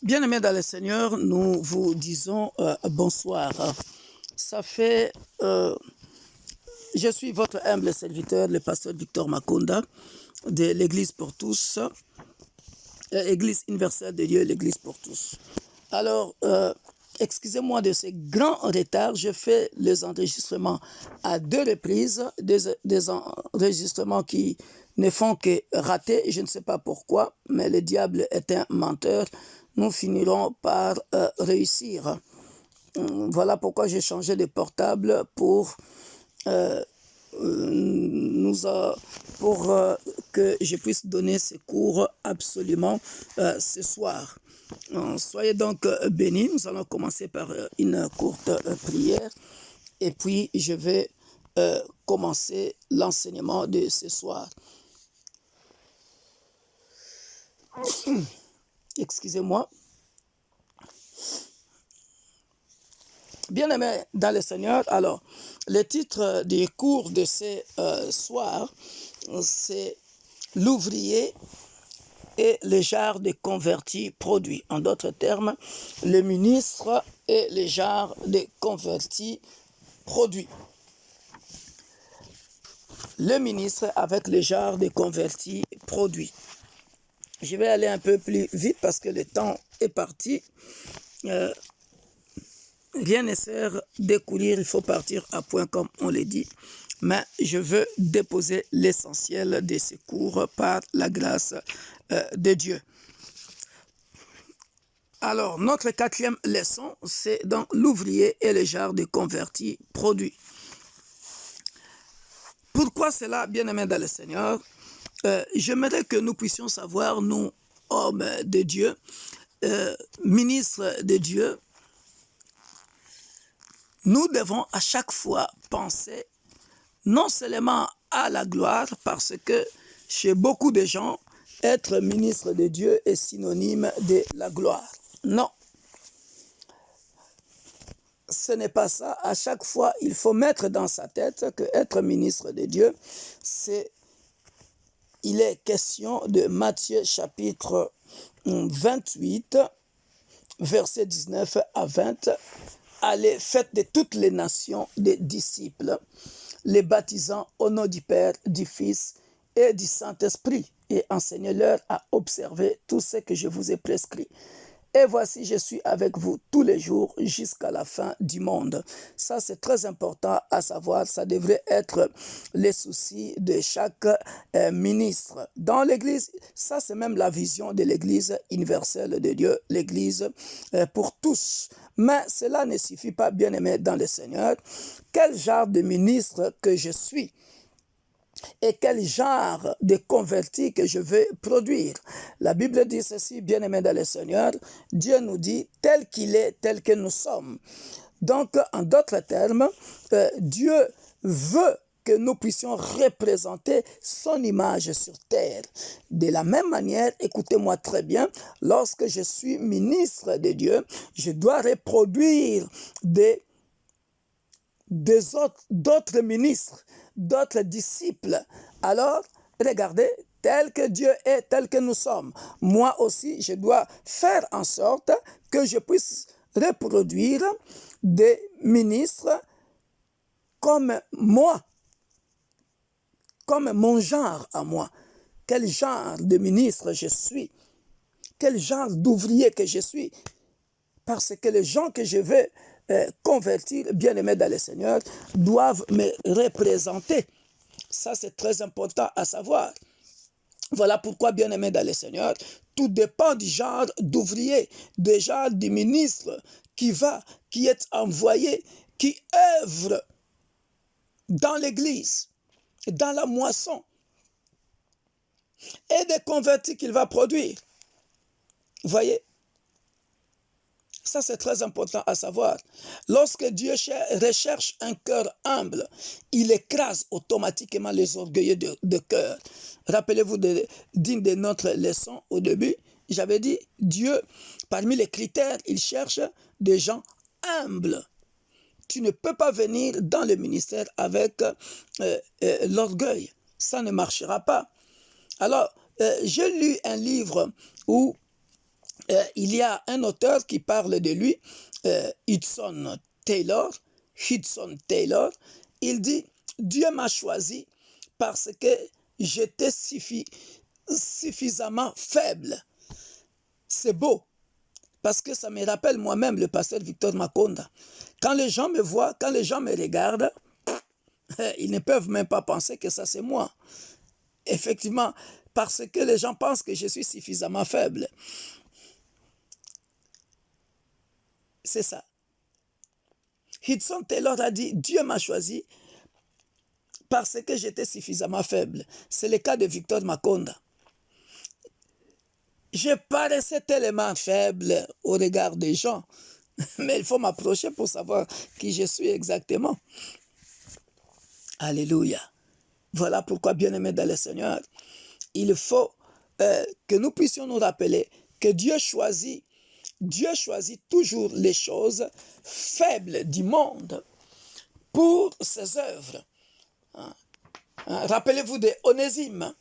Bien-aimés dans le Seigneur, nous vous disons bonsoir. Ça fait, je suis votre humble serviteur, le pasteur Victor Makonda, de l'Église pour tous, Église universelle de Dieu, l'Église pour tous. Alors, excusez-moi de ce grand retard, je fais les enregistrements à 2 reprises, des enregistrements qui ne font que rater, je ne sais pas pourquoi, mais le diable est un menteur. Nous finirons par réussir. Voilà pourquoi j'ai changé de portable pour, que je puisse donner ces cours absolument ce soir. Soyez donc bénis. Nous allons commencer par une courte prière et puis je vais commencer l'enseignement de ce soir. Excusez-moi. Bien-aimés dans le Seigneur, alors, le titre des cours de ce soir, c'est l'ouvrier et le genre de convertis produits. En d'autres termes, le ministre et le genre de convertis produits. Le ministre avec le genre de convertis produits. Je vais aller un peu plus vite parce que le temps est parti. Rien ne sert de courir, il faut partir à point comme on l'a dit. Mais je veux déposer l'essentiel de ces cours par la grâce de Dieu. Alors, notre 4e leçon, c'est donc l'ouvrier et le genre de convertis produits. Pourquoi cela, bien-aimés dans le Seigneur? J'aimerais que nous puissions savoir, nous, hommes de Dieu, ministres de Dieu, nous devons à chaque fois penser non seulement à la gloire, parce que chez beaucoup de gens, être ministre de Dieu est synonyme de la gloire. Non. Ce n'est pas ça. À chaque fois, il faut mettre dans sa tête que être ministre de Dieu, il est question de Matthieu chapitre 28, versets 19 à 20. Allez, faites de toutes les nations des disciples, les baptisant au nom du Père, du Fils et du Saint-Esprit, et enseignez-leur à observer tout ce que je vous ai prescrit. Et voici, je suis avec vous tous les jours jusqu'à la fin du monde. Ça, c'est très important à savoir. Ça devrait être les soucis de chaque ministre. Dans l'Église, ça, c'est même la vision de l'Église universelle de Dieu, l'Église pour tous. Mais cela ne suffit pas, bien-aimé dans le Seigneur. Quel genre de ministre que je suis? Et quel genre de convertis que je veux produire. La Bible dit ceci, bien-aimé dans le Seigneur, Dieu nous dit tel qu'il est, tel que nous sommes. Donc, en d'autres termes, Dieu veut que nous puissions représenter son image sur terre. De la même manière, écoutez-moi très bien, lorsque je suis ministre de Dieu, je dois reproduire d'autres ministres, d'autres disciples. Alors, regardez, tel que Dieu est, tel que nous sommes. Moi aussi, je dois faire en sorte que je puisse reproduire des ministres comme moi, comme mon genre à moi. Quel genre de ministre je suis? Quel genre d'ouvrier que je suis? Parce que les gens que je veux convertir, bien-aimés dans le Seigneur, doivent me représenter. Ça, c'est très important à savoir. Voilà pourquoi, bien-aimés dans le Seigneur, tout dépend du genre d'ouvrier, du genre du ministre qui est envoyé, qui œuvre dans l'église, dans la moisson, et des convertis qu'il va produire. Voyez? Ça, c'est très important à savoir. Lorsque Dieu recherche un cœur humble, il écrase automatiquement les orgueilleux de cœur. Rappelez-vous d'une de notre leçon au début, j'avais dit, Dieu, parmi les critères, il cherche des gens humbles. Tu ne peux pas venir dans le ministère avec l'orgueil. Ça ne marchera pas. Alors, j'ai lu un livre où il y a un auteur qui parle de lui, Hudson Taylor. Hudson Taylor, il dit, Dieu m'a choisi parce que j'étais suffisamment faible. C'est beau, parce que ça me rappelle moi-même le pasteur Victor Makonda. Quand les gens me voient, quand les gens me regardent, ils ne peuvent même pas penser que ça c'est moi. Effectivement, parce que les gens pensent que je suis suffisamment faible. C'est ça. Hudson Taylor a dit, Dieu m'a choisi parce que j'étais suffisamment faible. C'est le cas de Victor Makonda. Je paraissais tellement faible au regard des gens, mais il faut m'approcher pour savoir qui je suis exactement. Alléluia. Voilà pourquoi, bien-aimés dans le Seigneur, il faut que nous puissions nous rappeler que Dieu choisit toujours les choses faibles du monde pour ses œuvres. Rappelez-vous de Onésime,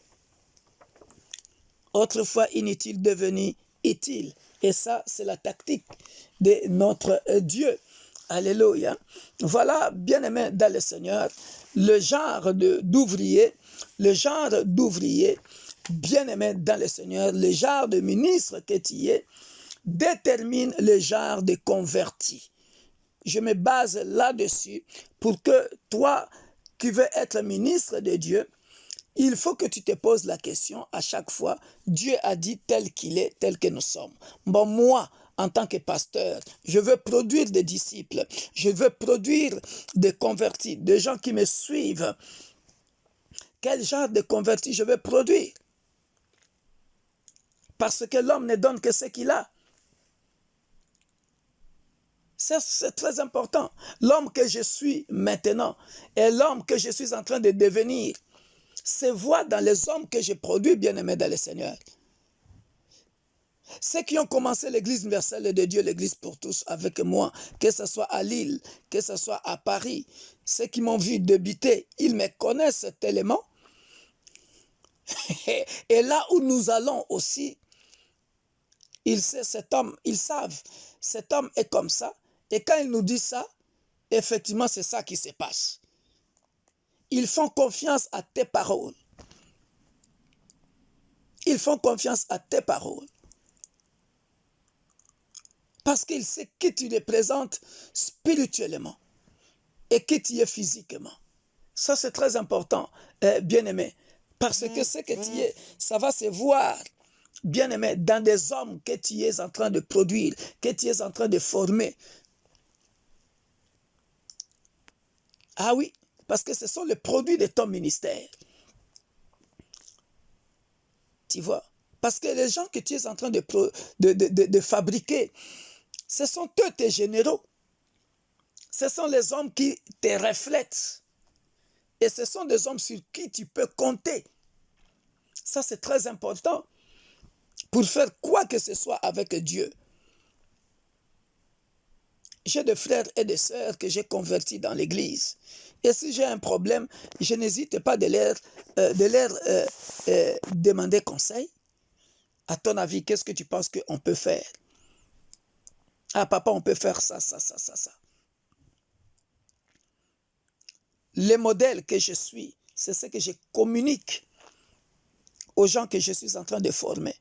autrefois inutile devenu utile. Et ça, c'est la tactique de notre Dieu. Alléluia. Voilà, bien-aimé dans le Seigneur, le genre d'ouvrier, bien-aimé dans le Seigneur, le genre de ministre que tu es, détermine le genre de converti. Je me base là-dessus pour que toi, qui veux être ministre de Dieu, il faut que tu te poses la question à chaque fois, Dieu a dit tel qu'il est, tel que nous sommes. Bon, moi, en tant que pasteur, je veux produire des disciples, je veux produire des convertis, des gens qui me suivent. Quel genre de convertis je veux produire? Parce que l'homme ne donne que ce qu'il a. C'est très important. L'homme que je suis maintenant et l'homme que je suis en train de devenir se voit dans les hommes que je produis, bien-aimés dans le Seigneur. Ceux qui ont commencé l'église universelle de Dieu, l'église pour tous, avec moi, que ce soit à Lille, que ce soit à Paris, ceux qui m'ont vu débuter, ils me connaissent tellement. Et là où nous allons aussi, ils savent, cet homme est comme ça. Et quand il nous dit ça, effectivement, c'est ça qui se passe. Ils font confiance à tes paroles. Ils font confiance à tes paroles. Parce qu'il sait qui tu représentes spirituellement et qui tu es physiquement. Ça, c'est très important, bien-aimé. Parce que ce que tu es, ça va se voir, bien-aimé, dans des hommes que tu es en train de produire, que tu es en train de former. Ah oui, parce que ce sont les produits de ton ministère. Tu vois? Parce que les gens que tu es en train de fabriquer, ce sont eux tes généraux. Ce sont les hommes qui te reflètent. Et ce sont des hommes sur qui tu peux compter. Ça, c'est très important pour faire quoi que ce soit avec Dieu. J'ai des frères et des sœurs que j'ai convertis dans l'église. Et si j'ai un problème, je n'hésite pas de leur demander conseil. À ton avis, qu'est-ce que tu penses qu'on peut faire? Ah, papa, on peut faire ça. Les modèles que je suis, c'est ce que je communique aux gens que je suis en train de former.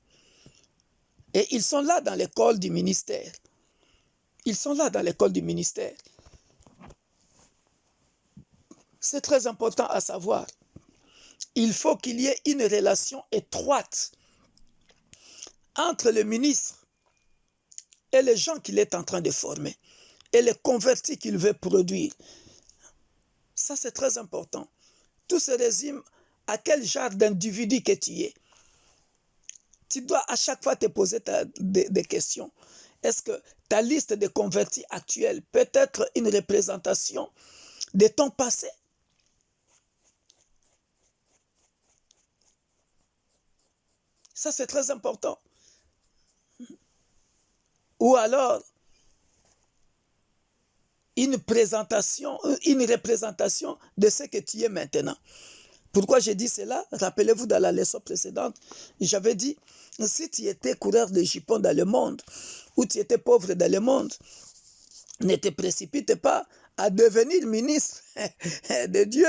Et ils sont là dans l'école du ministère. Ils sont là dans l'école du ministère. C'est très important à savoir. Il faut qu'il y ait une relation étroite entre le ministre et les gens qu'il est en train de former et les convertis qu'il veut produire. Ça, c'est très important. Tout se résume à quel genre d'individu que tu es. Tu dois à chaque fois te poser des questions. Est-ce que ta liste de convertis actuelle peut être une représentation de ton passé? Ça, c'est très important. Ou alors, une représentation de ce que tu es maintenant. Pourquoi j'ai dit cela? Rappelez-vous, dans la leçon précédente, j'avais dit, si tu étais coureur de jupons dans le monde, ou tu étais pauvre dans le monde, ne te précipite pas à devenir ministre de Dieu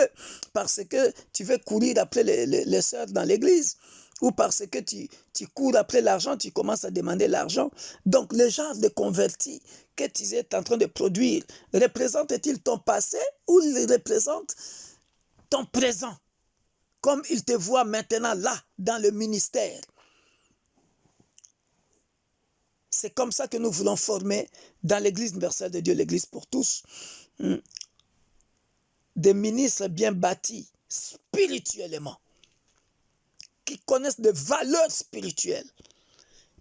parce que tu veux courir après les sœurs dans l'église ou parce que tu cours après l'argent, tu commences à demander l'argent. Donc, le genre de converti que tu es en train de produire, représente-t-il ton passé ou il représente ton présent? Comme il te voit maintenant là, dans le ministère. C'est comme ça que nous voulons former dans l'Église universelle de Dieu, l'Église pour tous, des ministres bien bâtis spirituellement, qui connaissent des valeurs spirituelles,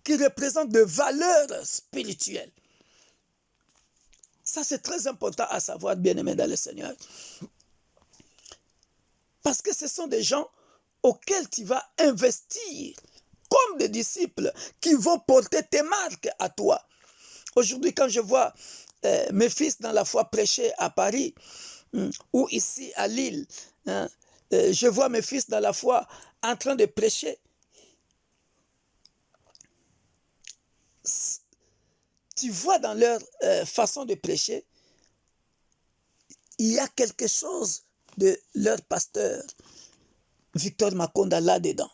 qui représentent des valeurs spirituelles. Ça, c'est très important à savoir, bien-aimés dans le Seigneur. Parce que ce sont des gens auxquels tu vas investir comme des disciples qui vont porter tes marques à toi. Aujourd'hui, quand je vois mes fils dans la foi prêcher à Paris ou ici à Lille, je vois mes fils dans la foi en train de prêcher. Tu vois dans leur façon de prêcher, il y a quelque chose de leur pasteur, Victor Makonda, là-dedans.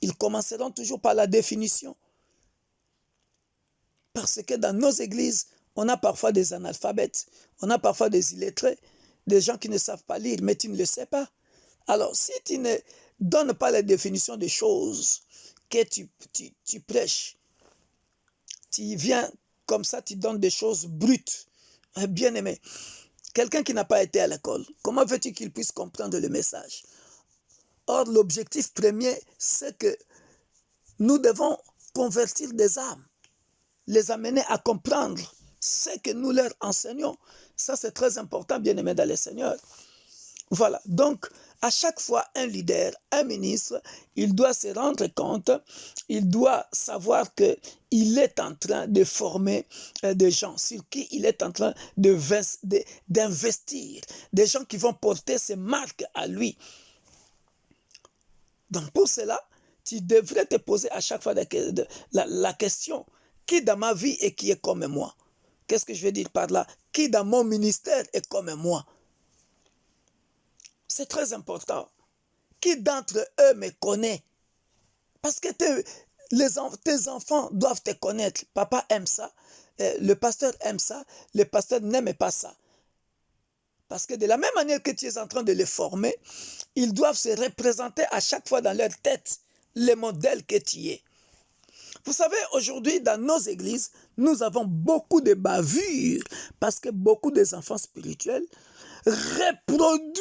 Ils commenceront toujours par la définition. Parce que dans nos églises, on a parfois des analphabètes, on a parfois des illettrés, des gens qui ne savent pas lire, mais tu ne le sais pas. Alors, si tu ne donnes pas la définition des choses que tu prêches, tu viens comme ça, tu donnes des choses brutes, bien aimé. Quelqu'un qui n'a pas été à l'école, comment veux-tu qu'il puisse comprendre le message? Or, l'objectif premier, c'est que nous devons convertir des âmes, les amener à comprendre ce que nous leur enseignons. Ça, c'est très important, bien-aimés dans le Seigneur. Voilà, donc, à chaque fois, un leader, un ministre, il doit se rendre compte, il doit savoir qu'il est en train de former des gens sur qui il est en train d'investir, des gens qui vont porter ses marques à lui. Donc, pour cela, tu devrais te poser à chaque fois la question, qui dans ma vie est qui est comme moi? Qu'est-ce que je veux dire par là? Qui dans mon ministère est comme moi? C'est très important. Qui d'entre eux me connaît? Parce que tes enfants doivent te connaître. Papa aime ça, le pasteur aime ça, le pasteur n'aime pas ça. Parce que de la même manière que tu es en train de les former, ils doivent se représenter à chaque fois dans leur tête le modèle que tu es. Vous savez, aujourd'hui, dans nos églises, nous avons beaucoup de bavures parce que beaucoup des enfants spirituels reproduisent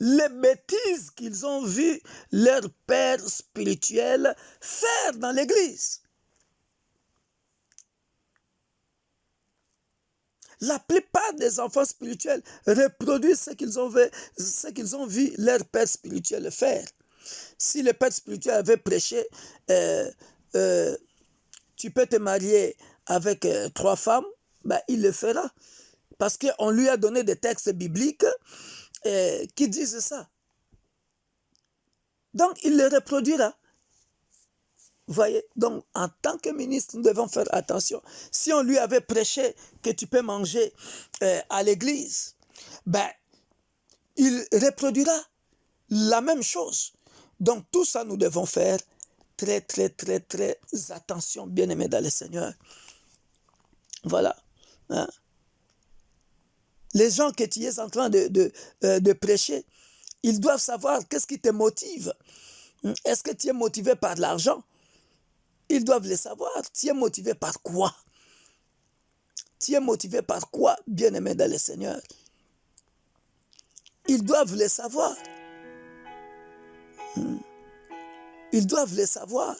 les bêtises qu'ils ont vu leur père spirituel faire dans l'église. La plupart des enfants spirituels reproduisent ce qu'ils ont vu leur père spirituel faire. Si le père spirituel avait prêché, tu peux te marier avec 3 femmes, ben, il le fera. Parce qu'on lui a donné des textes bibliques qui disent ça. Donc, il le reproduira. Vous voyez, donc en tant que ministre, nous devons faire attention. Si on lui avait prêché que tu peux manger à l'église, ben, il reproduira la même chose. Donc tout ça, nous devons faire très, très, très, très attention, bien-aimés dans le Seigneur. Voilà. Hein? Les gens que tu es en train de prêcher, ils doivent savoir qu'est-ce qui te motive. Est-ce que tu es motivé par l'argent? Ils doivent le savoir. Tu es motivé par quoi? Tu es motivé par quoi, bien-aimé dans le Seigneur? Ils doivent le savoir. Ils doivent le savoir.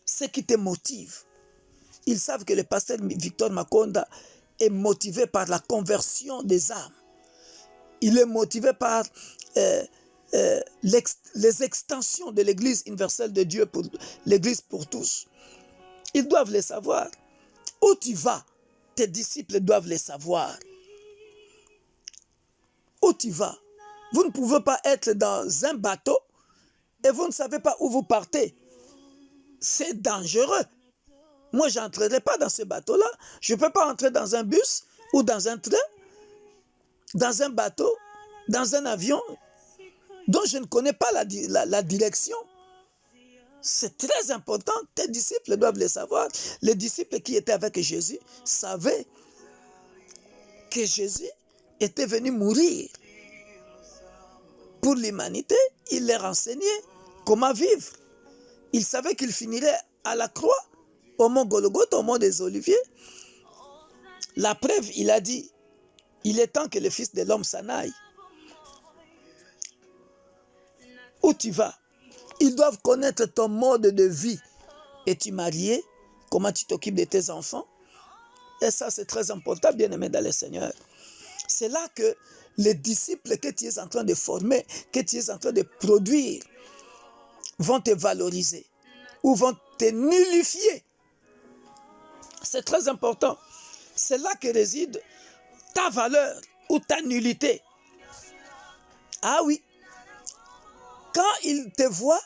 Ce qui te motive. Ils savent que le pasteur Victor Makonda est motivé par la conversion des âmes. Il est motivé par les extensions de l'Église universelle de Dieu, pour l'Église pour tous. Ils doivent le savoir. Où tu vas, tes disciples doivent le savoir. où tu vas. Vous ne pouvez pas être dans un bateau et vous ne savez pas où vous partez. C'est dangereux. Moi, je n'entrerai pas dans ce bateau-là. Je ne peux pas entrer dans un bus ou dans un train, dans un bateau, dans un avion dont je ne connais pas la direction. C'est très important. Tes disciples doivent le savoir. Les disciples qui étaient avec Jésus savaient que Jésus était venu mourir pour l'humanité. Il leur enseignait comment vivre. Ils savaient qu'il finirait à la croix, au mont Golgotha, au mont des Oliviers. La preuve, il a dit, il est temps que le Fils de l'homme s'en aille. Où tu vas? Ils doivent connaître ton mode de vie. Es-tu marié? Comment tu t'occupes de tes enfants? Et ça, c'est très important, bien-aimé dans le Seigneur. C'est là que les disciples que tu es en train de former, que tu es en train de produire, vont te valoriser ou vont te nullifier. C'est très important. C'est là que réside ta valeur ou ta nullité. Ah oui. Quand ils te voient,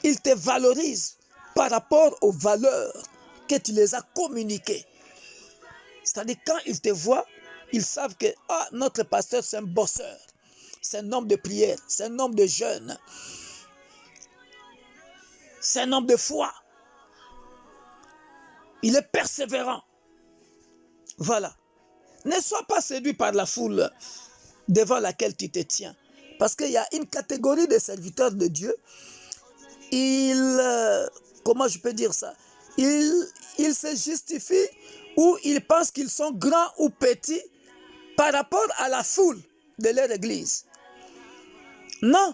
ils te valorisent par rapport aux valeurs que tu les as communiquées. C'est-à-dire quand ils te voient, ils savent que notre pasteur, c'est un bosseur. C'est un homme de prière. C'est un homme de jeûne. C'est un homme de foi. Il est persévérant. Voilà. Ne sois pas séduit par la foule devant laquelle tu te tiens. Parce qu'il y a une catégorie de serviteurs de Dieu. Comment je peux dire ça? Ils se justifient ou ils pensent qu'ils sont grands ou petits par rapport à la foule de leur église. Non,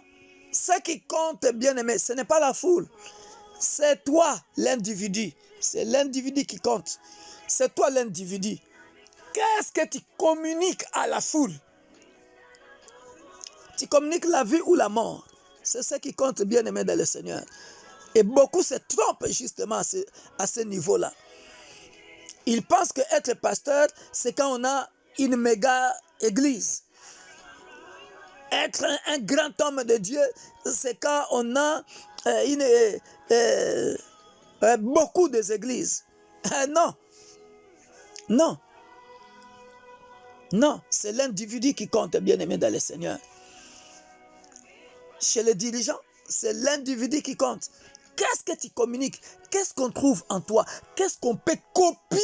ce qui compte, bien aimé, ce n'est pas la foule. C'est toi, l'individu. C'est l'individu qui compte. C'est toi, l'individu. Qu'est-ce que tu communiques à la foule? Tu communiques la vie ou la mort. C'est ce qui compte, bien aimé dans le Seigneur. Et beaucoup se trompent justement à ce niveau-là. Ils pensent que être pasteur, c'est quand on a une méga église. Être un grand homme de Dieu, c'est quand on a beaucoup d'églises. Non. Non. Non, c'est l'individu qui compte, bien aimé dans le Seigneur. Chez les dirigeants, c'est l'individu qui compte. Qu'est-ce que tu communiques? Qu'est-ce qu'on trouve en toi? Qu'est-ce qu'on peut copier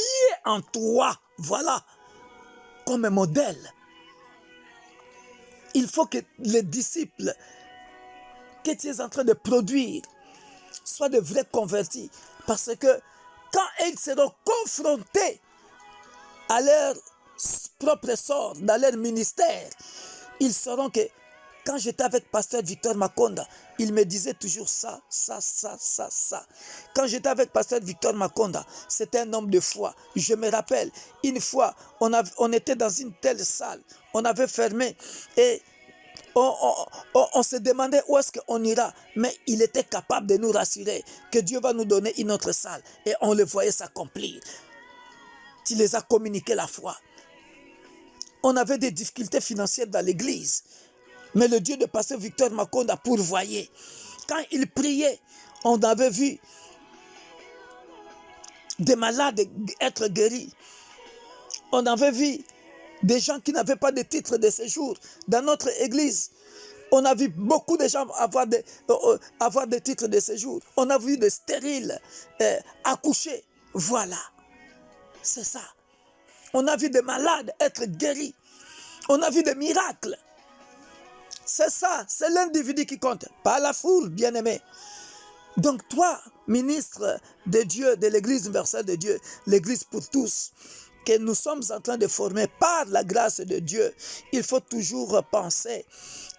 en toi? Voilà, comme un modèle. Il faut que les disciples que tu es en train de produire soient de vrais convertis. Parce que quand ils seront confrontés à leur propre sort, dans leur ministère, ils sauront que quand j'étais avec pasteur Victor Makonda, il me disait toujours ça. Quand j'étais avec pasteur Victor Makonda, c'était un homme de foi. Je me rappelle, une fois, on était dans une telle salle, on avait fermé et on se demandait où est-ce qu'on ira. Mais il était capable de nous rassurer que Dieu va nous donner une autre salle. Et on le voyait s'accomplir. Tu les as communiqué la foi. On avait des difficultés financières dans l'église. Mais le Dieu de pasteur Victor Makonda pourvoyait. Quand il priait, on avait vu des malades être guéris. On avait vu des gens qui n'avaient pas de titre de séjour dans notre église. On a vu beaucoup de gens avoir des titres de séjour. On a vu des stériles accoucher. Voilà, c'est ça. On a vu des malades être guéris. On a vu des miracles. C'est ça, c'est l'individu qui compte, pas la foule, bien-aimé. Donc toi, ministre de Dieu, de l'Église universelle de Dieu, l'Église pour tous, que nous sommes en train de former par la grâce de Dieu, il faut toujours penser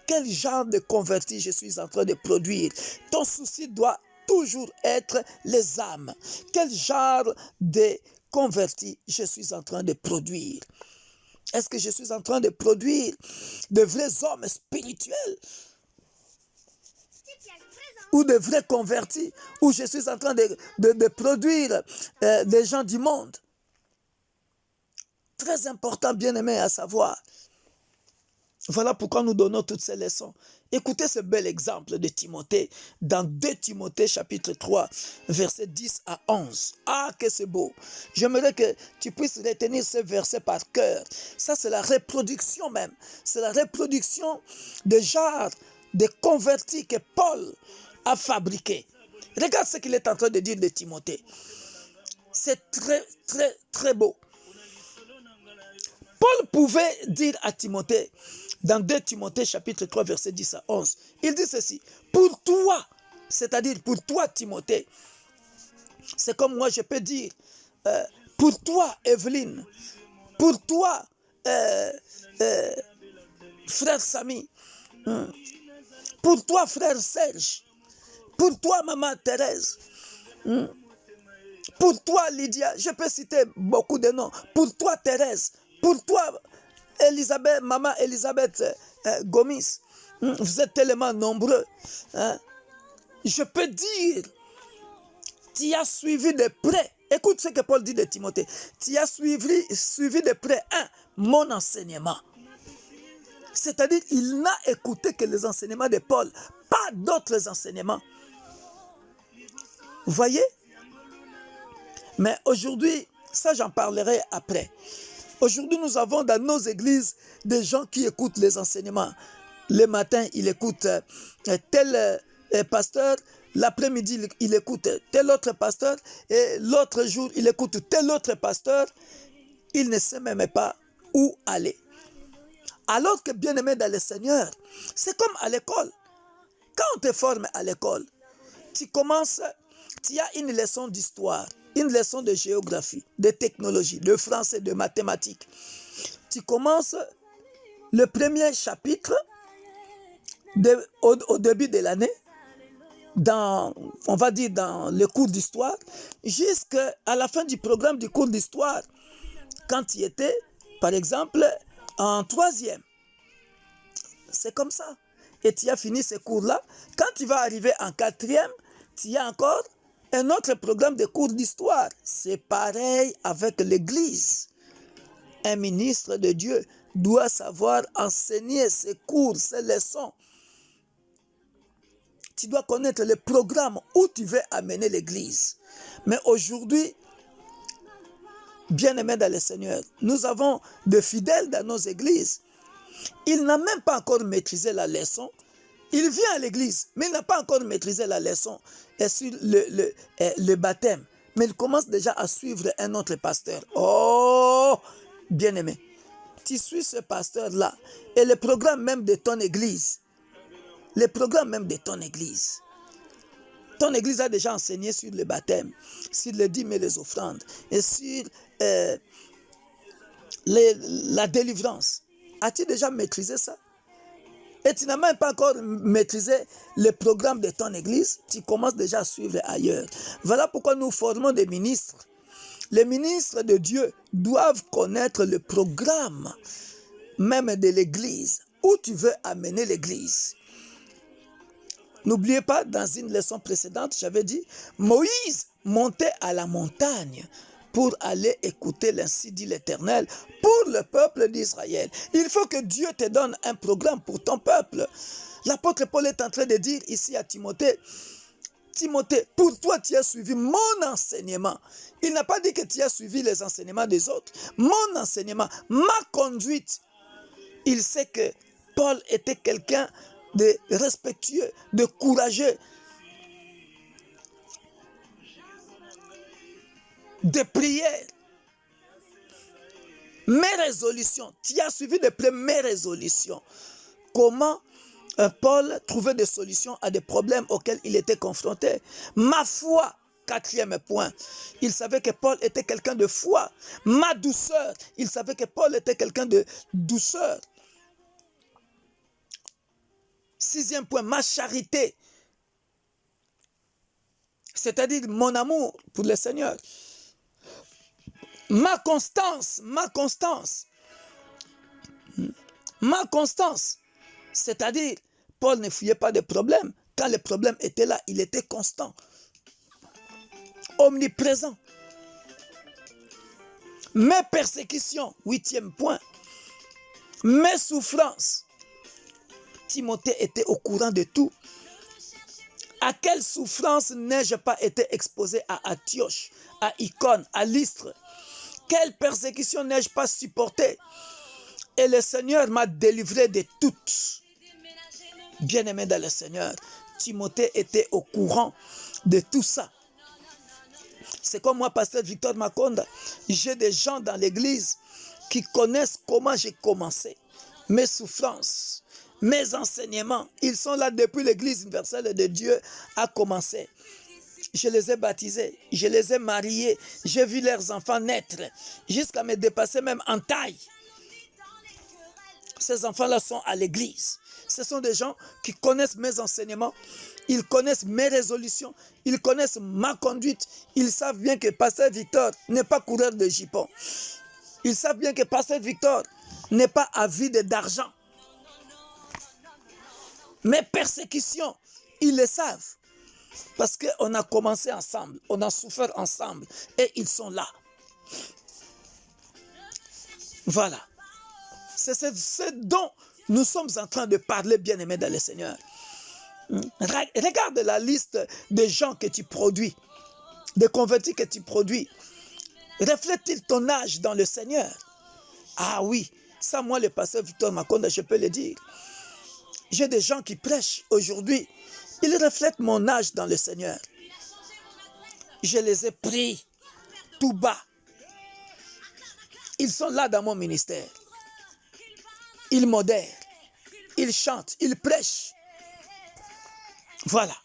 quel genre de converti je suis en train de produire. Ton souci doit toujours être les âmes. Quel genre de converti je suis en train de produire? Est-ce que je suis en train de produire de vrais hommes spirituels ou de vrais convertis, ou je suis en train de produire des gens du monde? Très important, bien-aimé, à savoir. Voilà pourquoi nous donnons toutes ces leçons. Écoutez ce bel exemple de Timothée dans 2 Timothée chapitre 3, versets 10 à 11. Ah, que c'est beau. J'aimerais que tu puisses retenir ce verset par cœur. Ça, c'est la reproduction même. C'est la reproduction des genres de convertis que Paul a fabriqués. Regarde ce qu'il est en train de dire de Timothée. C'est très, très, très beau. Paul pouvait dire à Timothée, dans 2 Timothée chapitre 3, verset 10 à 11, il dit ceci, pour toi, c'est-à-dire pour toi Timothée, c'est comme moi je peux dire, pour toi Evelyne, pour toi frère Samy, pour toi frère Serge, pour toi maman Thérèse, pour toi Lydia, je peux citer beaucoup de noms, pour toi Thérèse, pour toi Elisabeth, maman Elisabeth Gomis, vous êtes tellement nombreux. Hein? Je peux dire, tu as suivi de près. Écoute ce que Paul dit de Timothée. Tu as suivi de près, mon enseignement. C'est-à-dire, il n'a écouté que les enseignements de Paul, pas d'autres enseignements. Vous voyez? Mais aujourd'hui, ça j'en parlerai après. Aujourd'hui, nous avons dans nos églises des gens qui écoutent les enseignements. Le matin, il écoute tel pasteur. L'après-midi, il écoute tel autre pasteur. Et l'autre jour, il écoute tel autre pasteur. Il ne sait même pas où aller. Alors que, bien aimé dans le Seigneur, c'est comme à l'école. Quand on te forme à l'école, tu as une leçon d'histoire, une leçon de géographie, de technologie, de français, de mathématiques. Tu commences le premier chapitre au début de l'année, on va dire dans le cours d'histoire, jusqu'à la fin du programme du cours d'histoire, quand tu étais, par exemple, en 3e. C'est comme ça. Et tu as fini ce cours-là. Quand tu vas arriver en 4e, tu as encore un autre programme de cours d'histoire. C'est pareil avec l'Église. Un ministre de Dieu doit savoir enseigner ses cours, ses leçons. Tu dois connaître le programme où tu veux amener l'Église. Mais aujourd'hui, bien-aimés dans le Seigneur, nous avons de fidèles dans nos églises. Il n'a même pas encore maîtrisé la leçon. Il vient à l'église, mais il n'a pas encore maîtrisé la leçon sur le baptême. Mais il commence déjà à suivre un autre pasteur. Oh, bien-aimé, tu suis ce pasteur-là et le programme même de ton église. Le programme même de ton église. Ton église a déjà enseigné sur le baptême, sur les dîmes et les offrandes, et sur la délivrance. As-tu déjà maîtrisé ça? Et tu n'as même pas encore maîtrisé le programme de ton église, tu commences déjà à suivre ailleurs. Voilà pourquoi nous formons des ministres. Les ministres de Dieu doivent connaître le programme même de l'église, où tu veux amener l'église. N'oubliez pas, dans une leçon précédente, j'avais dit, Moïse montait à la montagne pour aller écouter l'ainsi dit l'Éternel pour le peuple d'Israël. Il faut que Dieu te donne un programme pour ton peuple. L'apôtre Paul est en train de dire ici à Timothée, Timothée, pour toi tu as suivi mon enseignement. Il n'a pas dit que tu as suivi les enseignements des autres. Mon enseignement, ma conduite. Il sait que Paul était quelqu'un de respectueux, de courageux, de prière. Mes résolutions, tu as suivi de près mes résolutions. Comment Paul trouvait des solutions à des problèmes auxquels il était confronté. Ma foi, 4e point, il savait que Paul était quelqu'un de foi. Ma douceur, il savait que Paul était quelqu'un de douceur. 6e point, ma charité, c'est-à-dire mon amour pour le Seigneur. Ma constance, c'est-à-dire Paul ne fuyait pas de problèmes. Quand les problèmes étaient là, il était constant, omniprésent. Mes persécutions, 8e point, mes souffrances, Timothée était au courant de tout. À quelle souffrance n'ai-je pas été exposé à Antioche, à Icône, à Lystre? Quelle persécution n'ai-je pas supportée? Et le Seigneur m'a délivré de toutes. Bien-aimé dans le Seigneur, Timothée était au courant de tout ça. C'est comme moi, pasteur Victor Makonda, j'ai des gens dans l'église qui connaissent comment j'ai commencé, mes souffrances, mes enseignements. Ils sont là depuis l'église universelle de Dieu a commencé. Je les ai baptisés, je les ai mariés, j'ai vu leurs enfants naître, jusqu'à me dépasser même en taille. Ces enfants-là sont à l'église. Ce sont des gens qui connaissent mes enseignements, ils connaissent mes résolutions, ils connaissent ma conduite. Ils savent bien que pasteur Victor n'est pas coureur de jupons. Ils savent bien que pasteur Victor n'est pas avide d'argent. Mes persécutions, ils le savent. Parce qu'on a commencé ensemble, on a souffert ensemble et ils sont là. Voilà. C'est ce dont nous sommes en train de parler, bien-aimés dans le Seigneur. Regarde la liste des gens que tu produis, des convertis que tu produis. Reflète-t-il ton âge dans le Seigneur? Ah oui, ça, moi, le pasteur Victor Makonda, je peux le dire. J'ai des gens qui prêchent aujourd'hui. Ils reflètent mon âge dans le Seigneur. Je les ai pris tout bas. Ils sont là dans mon ministère. Ils modèrent, ils chantent, ils prêchent. Voilà.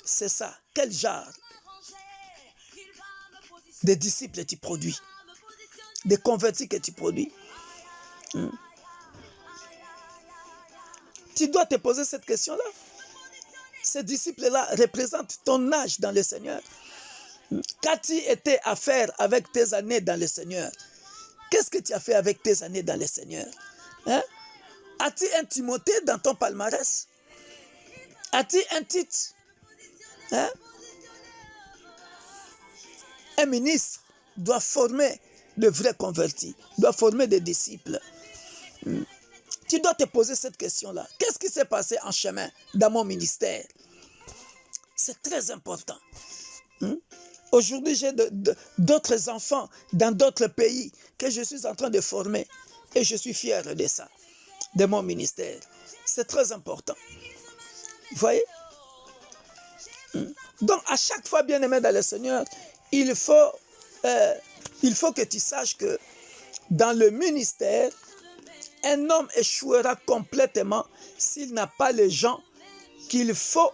C'est ça. Quel genre de disciples tu produis? Des convertis que tu produis? Tu dois te poser cette question-là. Ces disciples-là représentent ton âge dans le Seigneur. Qu'as-tu été à faire avec tes années dans le Seigneur? Qu'est-ce que tu as fait avec tes années dans le Seigneur? Hein? As-tu un Timothée dans ton palmarès? As-tu un titre? Hein? Un ministre doit former de vrais convertis, doit former des disciples. Tu dois te poser cette question-là. Qu'est-ce qui s'est passé en chemin dans mon ministère? C'est très important. Aujourd'hui, j'ai d'autres enfants dans d'autres pays que je suis en train de former. Et je suis fier de ça, de mon ministère. C'est très important. Vous voyez? Donc, à chaque fois, bien-aimé dans le Seigneur, il faut que tu saches que dans le ministère, un homme échouera complètement s'il n'a pas les gens qu'il faut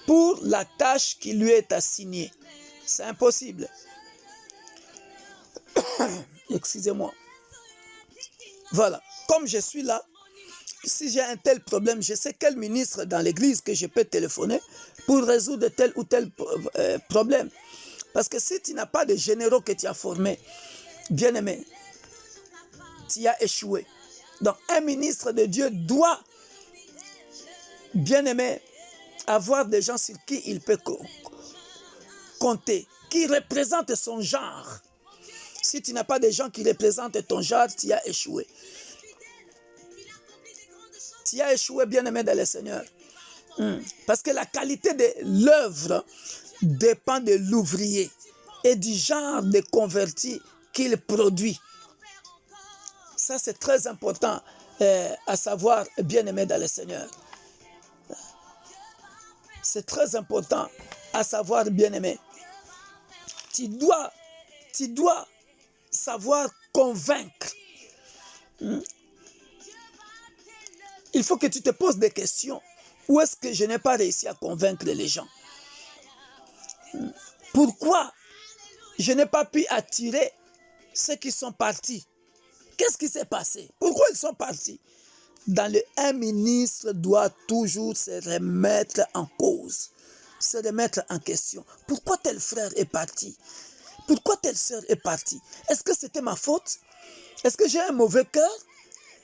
pour la tâche qui lui est assignée. C'est impossible. Excusez-moi. Voilà. Comme je suis là, si j'ai un tel problème, je sais quel ministre dans l'église que je peux téléphoner pour résoudre tel ou tel problème. Parce que si tu n'as pas de généraux que tu as formés, bien aimé, tu as échoué. Donc un ministre de Dieu doit, bien aimé, avoir des gens sur qui il peut compter, qui représentent son genre. Si tu n'as pas de gens qui représentent ton genre, tu as échoué. Tu as échoué, bien-aimé dans le Seigneur. Parce que la qualité de l'œuvre dépend de l'ouvrier et du genre de converti qu'il produit. Ça, c'est très important à savoir, bien-aimé dans le Seigneur. C'est très important à savoir, bien-aimé. Tu dois savoir convaincre. Il faut que tu te poses des questions. Où est-ce que je n'ai pas réussi à convaincre les gens? Pourquoi je n'ai pas pu attirer ceux qui sont partis? Qu'est-ce qui s'est passé? Pourquoi ils sont partis? Un ministre doit toujours se remettre en cause, se remettre en question. Pourquoi tel frère est parti? Pourquoi telle sœur est partie? Est-ce que c'était ma faute? Est-ce que j'ai un mauvais cœur?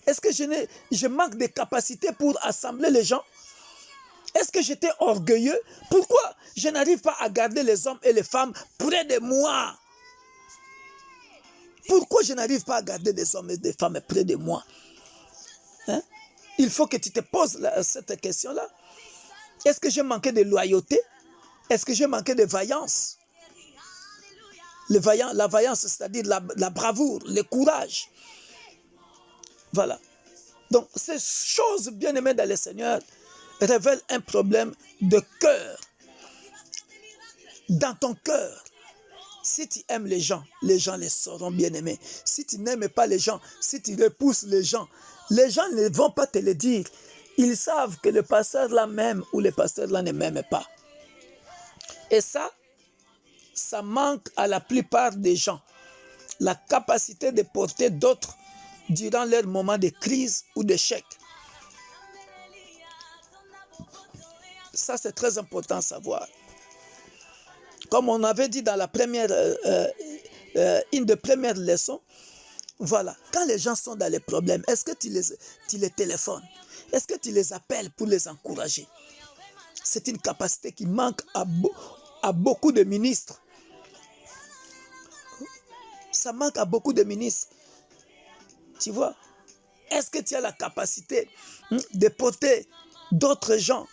Est-ce que je manque de capacité pour assembler les gens? Est-ce que j'étais orgueilleux? Pourquoi je n'arrive pas à garder les hommes et les femmes près de moi? Pourquoi je n'arrive pas à garder des hommes et des femmes près de moi? Hein? il faut que tu te poses cette question-là. Est-ce que j'ai manqué de loyauté? Est-ce que j'ai manqué de vaillance? La vaillance, c'est-à-dire la bravoure, le courage. Voilà. Donc, ces choses bien-aimées dans le Seigneur révèlent un problème de cœur. Dans ton cœur, si tu aimes les gens les sauront bien-aimés. Si tu n'aimes pas les gens, si tu repousses les gens ne vont pas te le dire. Ils savent que le pasteur là m'aime ou le pasteur là ne m'aime pas. Et ça manque à la plupart des gens. La capacité de porter d'autres durant leur moment de crise ou d'échec. Ça, c'est très important à savoir. Comme on avait dit dans la première, une des premières leçons, voilà, quand les gens sont dans les problèmes, est-ce que tu les téléphones? Est-ce que tu les appelles pour les encourager? C'est une capacité qui manque à beaucoup de ministres. Ça manque à beaucoup de ministres. Tu vois? Est-ce que tu as la capacité de porter d'autres gens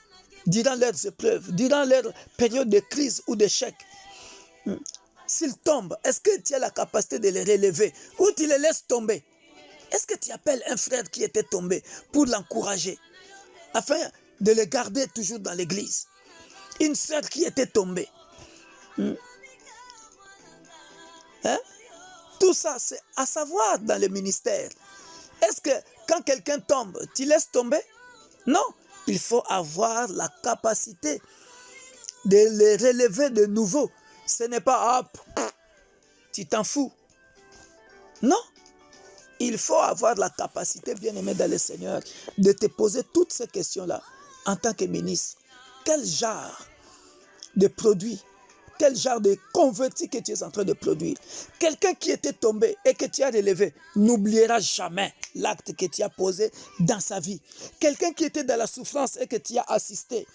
durant leurs épreuves, durant leur période de crise ou d'échec? S'ils tombent, est-ce que tu as la capacité de les relever ou tu les laisses tomber? Est-ce que tu appelles un frère qui était tombé pour l'encourager afin de le garder toujours dans l'église? Une sœur qui était tombée. Tout ça, c'est à savoir dans le ministère. Est-ce que quand quelqu'un tombe, tu laisses tomber? Non, il faut avoir la capacité de les relever de nouveau. Ce n'est pas hop, tu t'en fous. Non, il faut avoir la capacité, bien-aimé dans le Seigneur, de te poser toutes ces questions-là en tant que ministre. Quel genre de produit, quel genre de converti que tu es en train de produire? Quelqu'un qui était tombé et que tu as relevé n'oubliera jamais l'acte que tu as posé dans sa vie. Quelqu'un qui était dans la souffrance et que tu as assisté,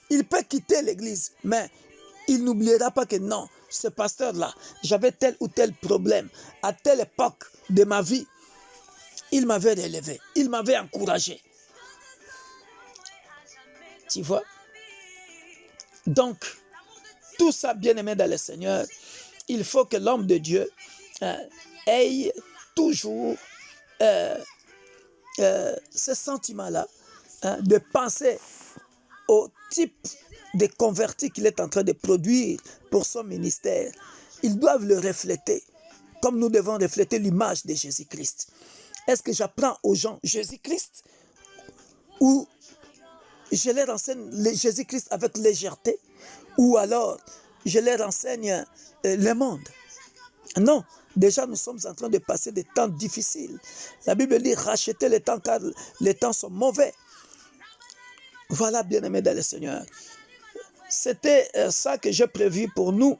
il peut quitter l'église, mais il n'oubliera pas que non, ce pasteur-là, j'avais tel ou tel problème à telle époque de ma vie. Il m'avait relevé, il m'avait encouragé. Tu vois? Donc, tout ça, bien-aimé dans le Seigneur, il faut que l'homme de Dieu ait toujours ce sentiment-là de penser au type de convertis qu'il est en train de produire pour son ministère. Ils doivent le refléter, comme nous devons refléter l'image de Jésus-Christ. Est-ce que j'apprends aux gens Jésus-Christ ou je leur enseigne Jésus-Christ avec légèreté ou alors je leur enseigne le monde? Non, déjà nous sommes en train de passer des temps difficiles. La Bible dit rachetez les temps car les temps sont mauvais. Voilà, bien-aimés dans le Seigneur. C'était ça que j'ai prévu pour nous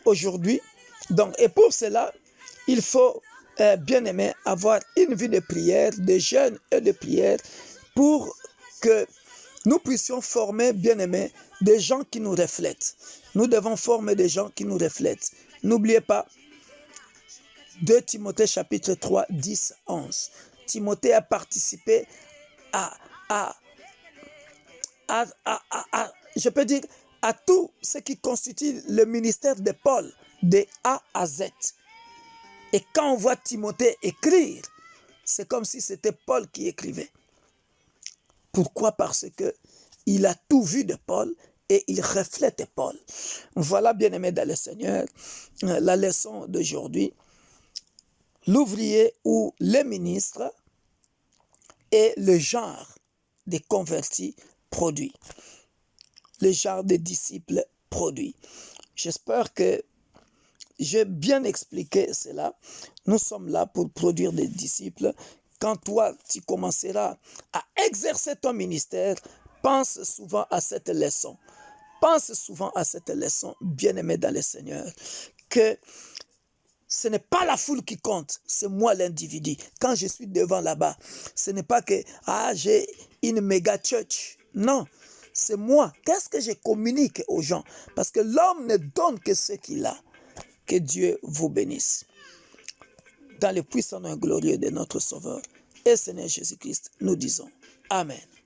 aujourd'hui. Donc, et pour cela, il faut, bien-aimé, avoir une vie de prière, de jeûne et de prière pour que nous puissions former, bien-aimés, des gens qui nous reflètent. Nous devons former des gens qui nous reflètent. N'oubliez pas, 2 Timothée chapitre 3, 10, 11. Timothée a participé je peux dire, à tout ce qui constitue le ministère de Paul, de A à Z. Et quand on voit Timothée écrire, c'est comme si c'était Paul qui écrivait. Pourquoi? Parce que il a tout vu de Paul et il reflète Paul. Voilà, bien-aimé dans le Seigneur, la leçon d'aujourd'hui. L'ouvrier ou le ministre et le genre des convertis produits. Le genre des disciples produits. J'espère que j'ai bien expliqué cela. Nous sommes là pour produire des disciples. Quand toi, tu commenceras à exercer ton ministère, pense souvent à cette leçon. Pense souvent à cette leçon, bien-aimé dans le Seigneur, que ce n'est pas la foule qui compte, c'est moi l'individu. Quand je suis devant là-bas, ce n'est pas que j'ai une méga church. Non, c'est moi. Qu'est-ce que je communique aux gens? Parce que l'homme ne donne que ce qu'il a. Que Dieu vous bénisse. Dans le puissant nom glorieux de notre Sauveur et Seigneur Jésus-Christ, nous disons Amen.